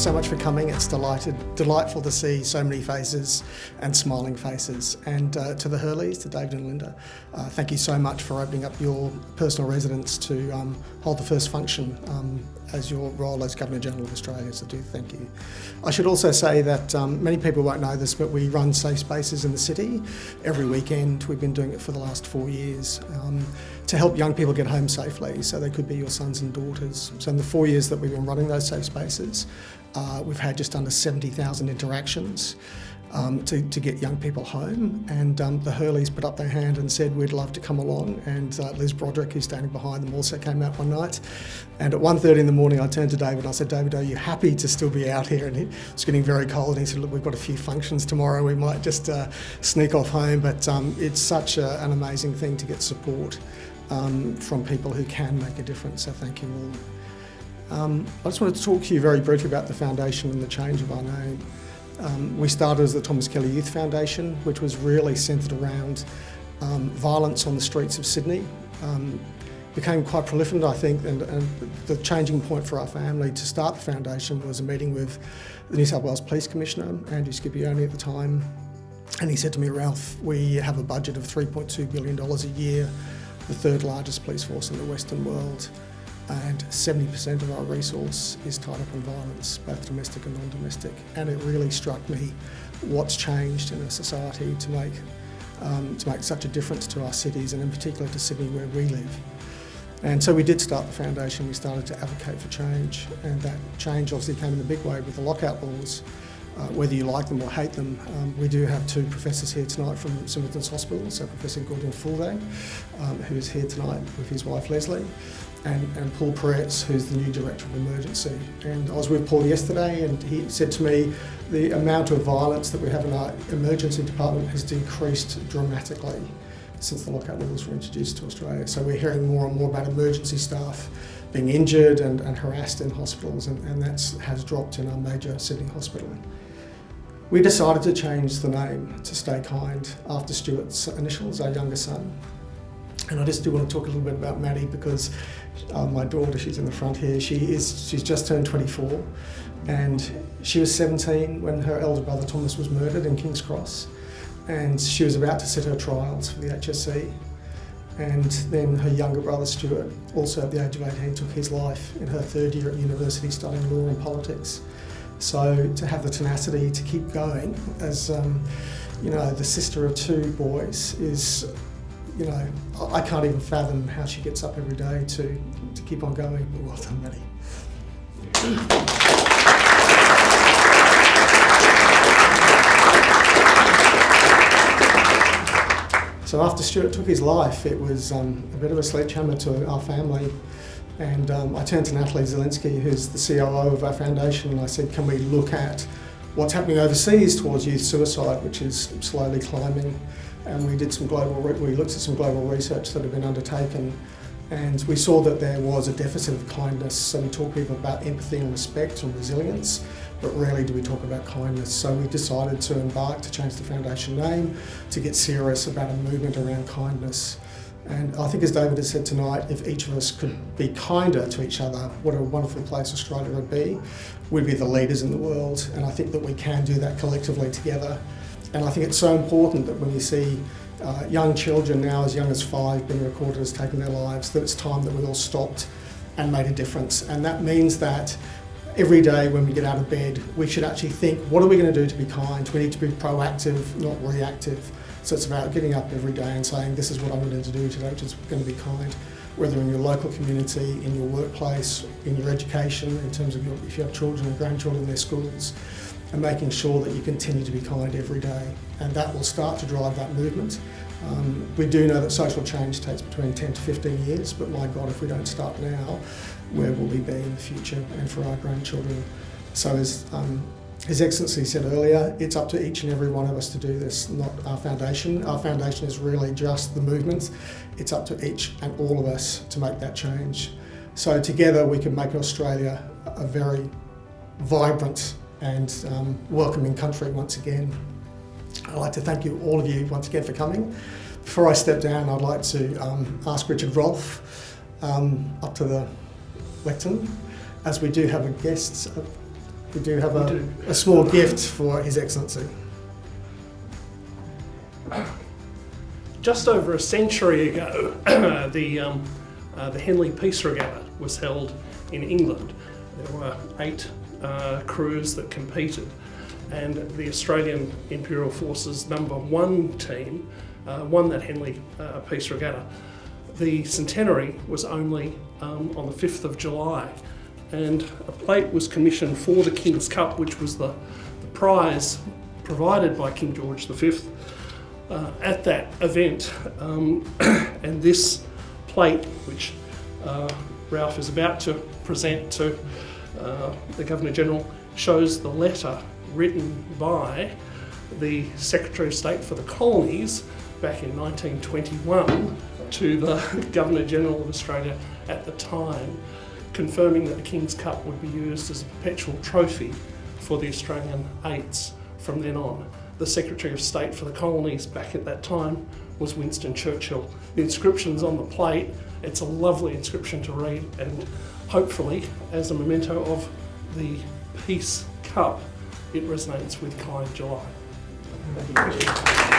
so much for coming. It's delightful to see so many faces and smiling faces. And to the Hurleys, to David and Linda, thank you so much for opening up your personal residence to hold the first function as your role as Governor-General of Australia, so do thank you. I should also say that many people won't know this, but we run safe spaces in the city every weekend. We've been doing it for the last 4 years to help young people get home safely, so they could be your sons and daughters. So in the 4 years that we've been running those safe spaces, we've had just under 70,000 interactions to get young people home, and the Hurleys put up their hand and said we'd love to come along, and Liz Broderick, who's standing behind them, also came out one night. And at 1:30 in the morning I turned to David and I said, "David, are you happy to still be out here?" And he was getting very cold and he said, "Look, we've got a few functions tomorrow, we might just sneak off home." But it's such an amazing thing to get support from people who can make a difference, so thank you all. I just wanted to talk to you very briefly about the foundation and the change of our name. We started as the Thomas Kelly Youth Foundation, which was really centred around violence on the streets of Sydney. Became quite prolific, I think, and the changing point for our family to start the foundation was a meeting with the New South Wales Police Commissioner, Andrew Scipione at the time, and he said to me, "Ralph, we have a budget of $3.2 billion a year, the third largest police force in the Western world, and 70% of our resource is tied up in violence, both domestic and non-domestic." And it really struck me what's changed in our society to make such a difference to our cities, and in particular to Sydney where we live. And so we did start the foundation. We started to advocate for change, and that change obviously came in a big way with the lockout laws. Whether you like them or hate them, we do have two professors here tonight from St Vincent's Hospital, so Professor Gordon Fullday, who is here tonight with his wife Leslie, and Paul Peretz, who's the new Director of Emergency. And I was with Paul yesterday and he said to me the amount of violence that we have in our emergency department has decreased dramatically since the lockout laws were introduced to Australia. So we're hearing more and more about emergency staff being injured and harassed in hospitals, and that has dropped in our major Sydney hospital. We decided to change the name to Stay Kind after Stuart's initials, our younger son. And I just do want to talk a little bit about Maddie because my daughter, she's in the front here, she's just turned 24, and she was 17 when her elder brother Thomas was murdered in King's Cross, and she was about to sit her trials for the HSC. And then her younger brother Stuart, also at the age of 18, took his life in her third year at university studying law and politics. So to have the tenacity to keep going as the sister of two boys is, I can't even fathom how she gets up every day to keep on going. But well done, Maddie. So after Stuart took his life, it was a bit of a sledgehammer to our family. And I turned to Natalie Zielinski, who's the COO of our foundation, and I said, can we look at what's happening overseas towards youth suicide, which is slowly climbing. And we looked at some global research that had been undertaken, and we saw that there was a deficit of kindness. So we talk to people about empathy and respect and resilience, but rarely do we talk about kindness. So we decided to embark to change the foundation name, to get serious about a movement around kindness. And I think, as David has said tonight, if each of us could be kinder to each other, what a wonderful place Australia would be. We'd be the leaders in the world, and I think that we can do that collectively together. And I think it's so important that when we see young children now as young as 5 being recorded as taking their lives, that it's time that we all stopped and made a difference. And that means that every day when we get out of bed, we should actually think, what are we going to do to be kind? We need to be proactive, not reactive. So it's about getting up every day and saying, this is what I'm going to do today, which is going to be kind, whether in your local community, in your workplace, in your education, in terms of if you have children or grandchildren in their schools, and making sure that you continue to be kind every day. And that will start to drive that movement. We do know that social change takes between 10 to 15 years, but my God, if we don't start now, where will we be in the future and for our grandchildren? So as His Excellency said earlier, it's up to each and every one of us to do this, not our foundation. Our foundation is really just the movement. It's up to each and all of us to make that change. So together we can make Australia a very vibrant and welcoming country once again. I'd like to thank you, all of you, once again for coming. Before I step down, I'd like to ask Richard Rolfe up to the lectern, as we do have a guest We do have We do. a small gift for His Excellency. Just over a century ago, the Henley Peace Regatta was held in England. There were 8 crews that competed, and the Australian Imperial Forces number 1 team won that Henley Peace Regatta. The centenary was only on the 5th of July, and a plate was commissioned for the King's Cup, which was the prize provided by King George V at that event. And this plate, which Ralph is about to present to the Governor-General, shows the letter written by the Secretary of State for the Colonies back in 1921 to the Governor-General of Australia at the time, confirming that the King's Cup would be used as a perpetual trophy for the Australian eights from then on. The Secretary of State for the Colonies back at that time was Winston Churchill. The inscription's on the plate. It's a lovely inscription to read, and hopefully, as a memento of the Peace Cup, it resonates with Kind July. Thank you.